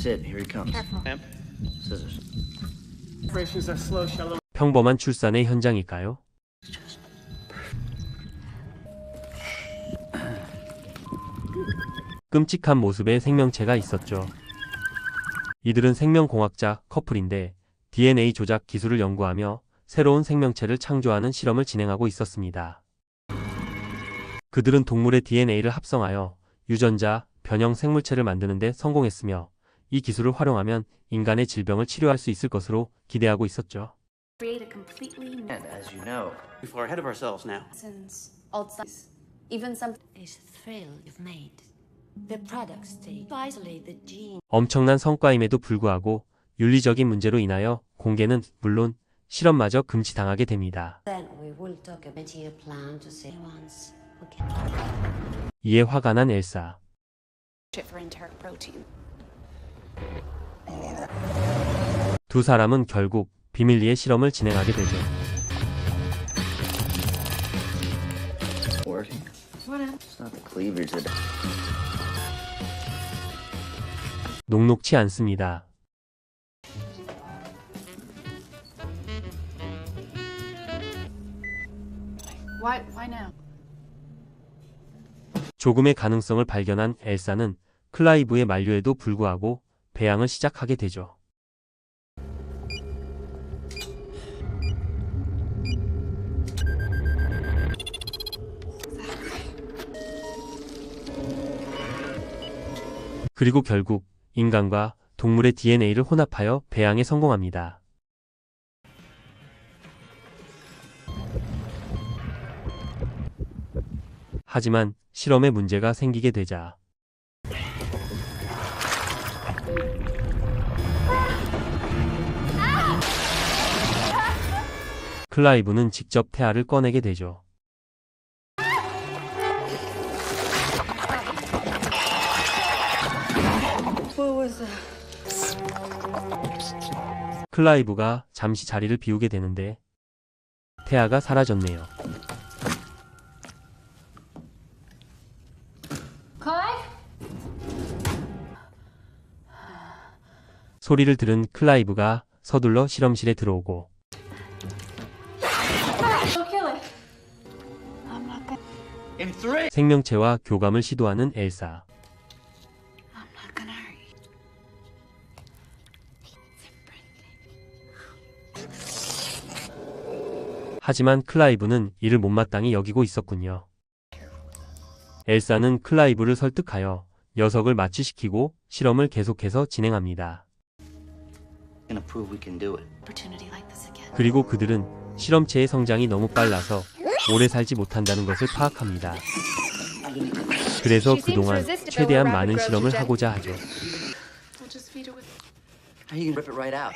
Sid, here he comes. Careful. Scissors. Operations are slow, shallow. 평범한 출산의 현장일까요? 끔찍한 모습의 생명체가 있었죠. 이들은 생명공학자 커플인데 DNA 조작 기술을 연구하며 새로운 생명체를 창조하는 실험을 진행하고 있었습니다. 그들은 동물의 DNA를 합성하여 유전자, 변형 생물체를 만드는 데 성공했으며 이 기술을 활용하면 인간의 질병을 치료할 수 있을 것으로 기대하고 있었죠. Create a completely new And as you know, We're far ahead of ourselves now. since Alzheimer's. Even some is a thrill you've made. The products they isolate the gene. 엄청난 성과임에도 불구하고 윤리적인 문제로 인하여 공개는 물론 실험마저 금지당하게 됩니다. Then we will talk about your plan to say once. Okay. 이에 화가 난 엘사. shit for enteric protein. 두 사람은 결국 비밀리에 실험을 진행하게 되죠. working. It's not the cleavage that. 녹록치 않습니다. Why now? 조금의 가능성을 발견한 엘사는 클라이브의 만류에도 불구하고 배양을 시작하게 되죠. 그리고 결국 인간과 동물의 DNA를 혼합하여 배양에 성공합니다. 하지만 실험에 문제가 생기게 되자 클라이브는 직접 태아를 꺼내게 되죠. 클라이브가 잠시 자리를 비우게 되는데 태아가 사라졌네요. Clive? 소리를 들은 클라이브가 서둘러 실험실에 들어오고 Don't kill it. I'm not gonna. In three. 생명체와 교감을 시도하는 엘사. I'm not gonna hurt you. 하지만 클라이브는 이를 못마땅히 여기고 있었군요. 엘사는 클라이브를 설득하여 녀석을 마취시키고 실험을 계속해서 진행합니다. Gonna prove we can do it. Opportunity like this again. 그리고 그들은 실험체의 성장이 너무 빨라서 오래 살지 못한다는 것을 파악합니다. 그래서 그동안 최대한 많은 실험을 하고자 하죠. We'll just feed it with. How you gonna rip it right out?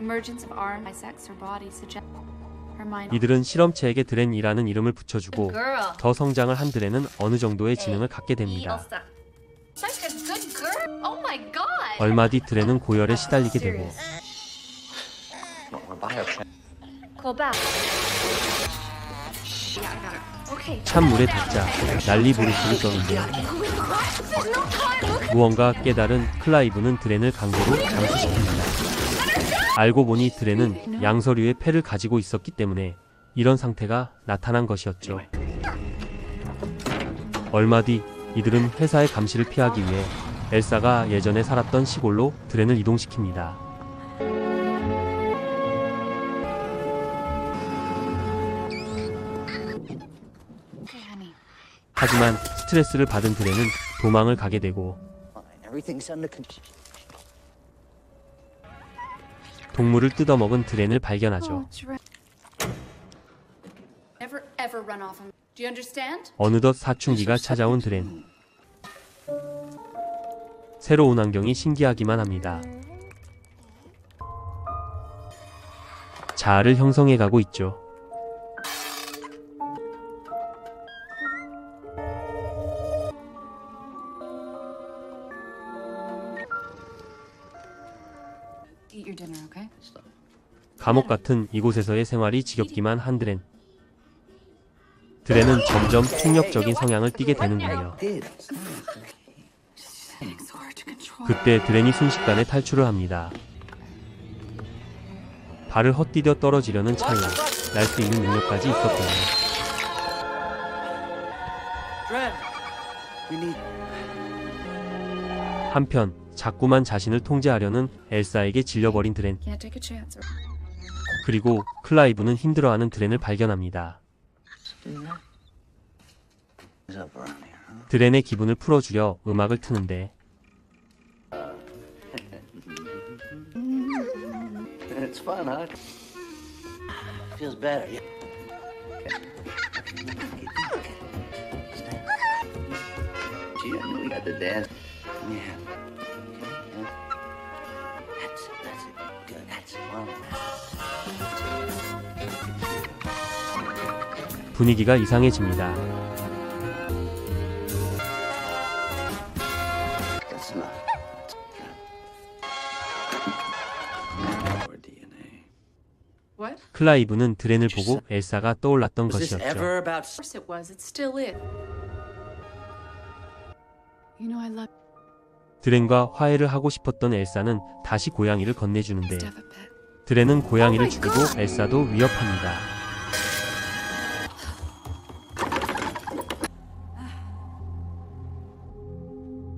Emergence of arm bisects her body suggest her mind. 이들은 실험체에게 드렌이라는 이름을 붙여주고 Girl. 더 성장을 한 드렌은 어느 정도의 지능을 갖게 됩니다. Such a good girl. Oh my god. 얼마 뒤 드렌은 고열에 시달리게 되고 We're biocheck. Call back. Yeah, I got her. Okay. 찬물에 닿자 난리 부르스를 떠는데 무언가 깨달은 클라이브는 드렌을 강제로 잠수시킵니다. 알고 보니 드렌은 양서류의 폐를 가지고 있었기 때문에 이런 상태가 나타난 것이었죠. 얼마 뒤 이들은 회사의 감시를 피하기 위해 엘사가 예전에 살았던 시골로 드렌을 이동시킵니다. Hey, honey. 하지만 스트레스를 받은 드렌은 도망을 가게 되고 Fine. Everything's under control. 동물을 뜯어먹은 드렌을 발견하죠. Oh, it's right. Never ever run off him. Do you understand? 어느덧 사춘기가 찾아온 드렌. 새로운 환경이 신기하기만 합니다. 자아를 형성해가고 있죠. Eat your dinner, okay? 감옥 같은 이곳에서의 생활이 지겹기만 한 드렌. 드렌은 점점 폭력적인 성향을 띠게 되는군요. 그때 드렌이 순식간에 탈출을 합니다. 발을 헛디뎌 떨어지려는 찰나 날 수 있는 능력까지 있었군요. 한편 자꾸만 자신을 통제하려는 엘사에게 질려버린 드렌. Can't take a chance. 그리고 클라이브는 힘들어하는 드렌을 발견합니다. What's up around here, huh? 드렌의 기분을 풀어주려 음악을 트는데 It's fun, huh? Feels better. Yeah. Okay. Stand. Gee, I knew we got to dance. Yeah. Okay, yeah. That's it. Good. That's fun. 분위기가 이상해집니다. That's enough. Or DNA. What? 클라이브는 드렌을 보고 엘사가 떠올랐던 Was this 것이었죠. ever about Of course it was. It still is. You know I love 드렌과 화해를 하고 싶었던 엘사는 다시 고양이를 건네주는데 to have a pet. 드렌은 고양이를 죽이고 엘사도 위협합니다.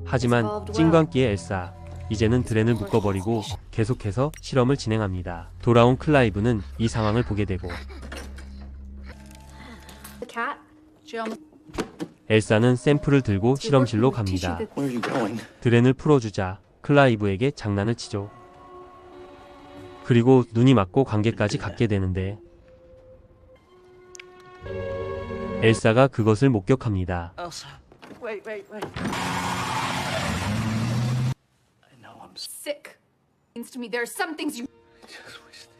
하지만 찐광기의 엘사, 이제는 드렌을 묶어버리고 계속해서 실험을 진행합니다. 돌아온 클라이브는 이 상황을 보게 되고 The cat. She almost 엘사는 샘플을 들고 실험실로 갑니다. Where are you going? 드렌을 풀어주자 클라이브에게 장난을 치죠. 그리고 눈이 맞고 관계까지 갖게 되는데 엘사가 그것을 목격합니다. Elsa, wait. I know I'm sick. Means to me there are some things you just wasted.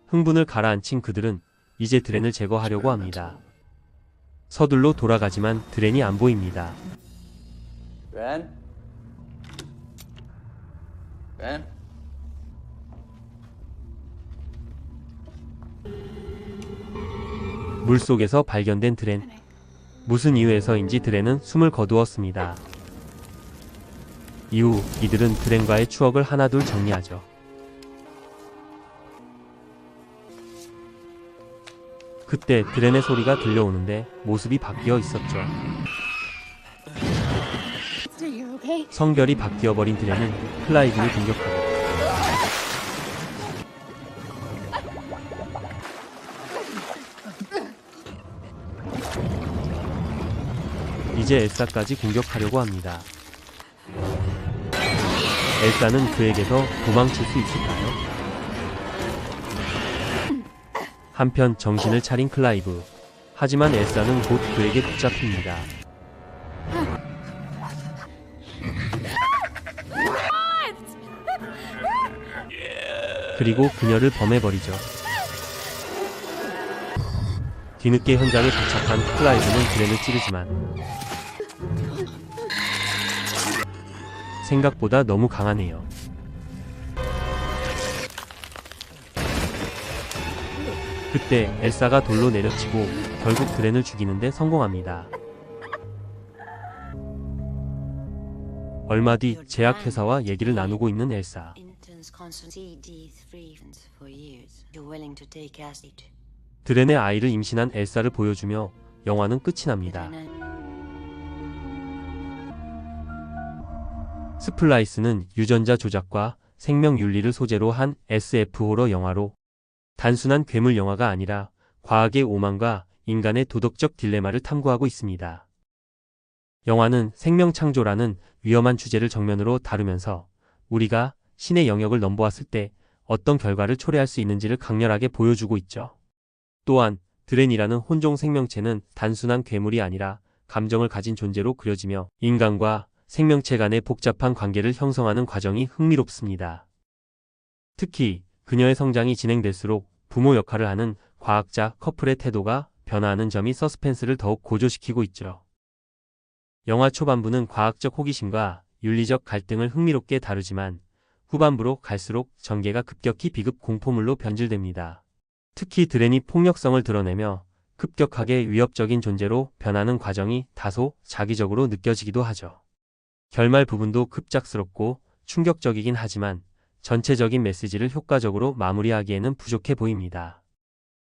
흥분을 가라앉힌 그들은 이제 드렌을 제거하려고 합니다. 서둘러 돌아가지만 드렌이 안 보입니다. Ben? Ben? 물속에서 발견된 드렌. 무슨 이유에서인지 드렌은 숨을 거두었습니다. 이후 이들은 드렌과의 추억을 하나둘 정리하죠. 그때 드렌의 소리가 들려오는데 모습이 바뀌어 있었죠. 성별이 바뀌어버린 드렌은 클라이브를 공격하고 이제 엘사까지 공격하려고 합니다. 엘사는 그에게서 도망칠 수 있을까요? 한편 정신을 차린 클라이브. 하지만 엘사는 곧 그에게 붙잡힙니다. 그리고 그녀를 범해버리죠. 뒤늦게 현장에 도착한 클라이브는 드렌을 찌르지만 생각보다 너무 강하네요. 그때 엘사가 돌로 내려치고 결국 드렌을 죽이는데 성공합니다. 얼마 뒤 제약회사와 얘기를 나누고 있는 엘사. Intense CD3 for years. You're willing to take acid. 드렌의 아이를 임신한 엘사를 보여주며 영화는 끝이 납니다. 스플라이스는 유전자 조작과 생명 윤리를 소재로 한 SF 호러 영화로 단순한 괴물 영화가 아니라 과학의 오만과 인간의 도덕적 딜레마를 탐구하고 있습니다. 영화는 생명 창조라는 위험한 주제를 정면으로 다루면서 우리가 신의 영역을 넘보았을 때 어떤 결과를 초래할 수 있는지를 강렬하게 보여주고 있죠. 또한 드렌이라는 혼종 생명체는 단순한 괴물이 아니라 감정을 가진 존재로 그려지며 인간과 생명체 간의 복잡한 관계를 형성하는 과정이 흥미롭습니다. 특히 그녀의 성장이 진행될수록 부모 역할을 하는 과학자 커플의 태도가 변화하는 점이 서스펜스를 더욱 고조시키고 있죠. 영화 초반부는 과학적 호기심과 윤리적 갈등을 흥미롭게 다루지만 후반부로 갈수록 전개가 급격히 비급 공포물로 변질됩니다. 특히 드렌이 폭력성을 드러내며 급격하게 위협적인 존재로 변하는 과정이 다소 자기적으로 느껴지기도 하죠. 결말 부분도 급작스럽고 충격적이긴 하지만 전체적인 메시지를 효과적으로 마무리하기에는 부족해 보입니다.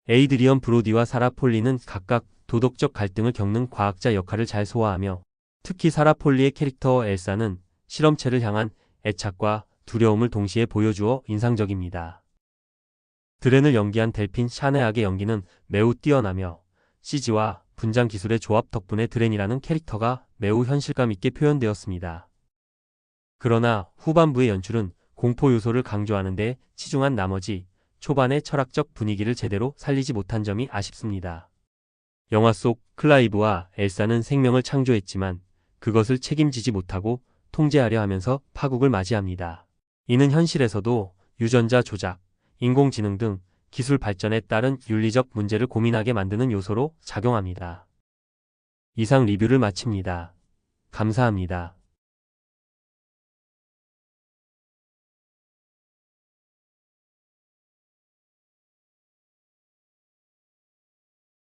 에이드리언 브로디와 사라 폴리는 각각 도덕적 갈등을 겪는 과학자 역할을 잘 소화하며 특히 사라 폴리의 캐릭터 엘사는 실험체를 향한 애착과 두려움을 동시에 보여주어 인상적입니다. 드렌을 연기한 델핀 샤네악의 연기는 매우 뛰어나며 CG와 분장 기술의 조합 덕분에 드렌이라는 캐릭터가 매우 현실감 있게 표현되었습니다. 그러나 후반부의 연출은 공포 요소를 강조하는 데 치중한 나머지 초반의 철학적 분위기를 제대로 살리지 못한 점이 아쉽습니다. 영화 속 클라이브와 엘사는 생명을 창조했지만 그것을 책임지지 못하고 통제하려 하면서 파국을 맞이합니다. 이는 현실에서도 유전자 조작, 인공지능 등 기술 발전에 따른 윤리적 문제를 고민하게 만드는 요소로 작용합니다. 이상 리뷰를 마칩니다. 감사합니다.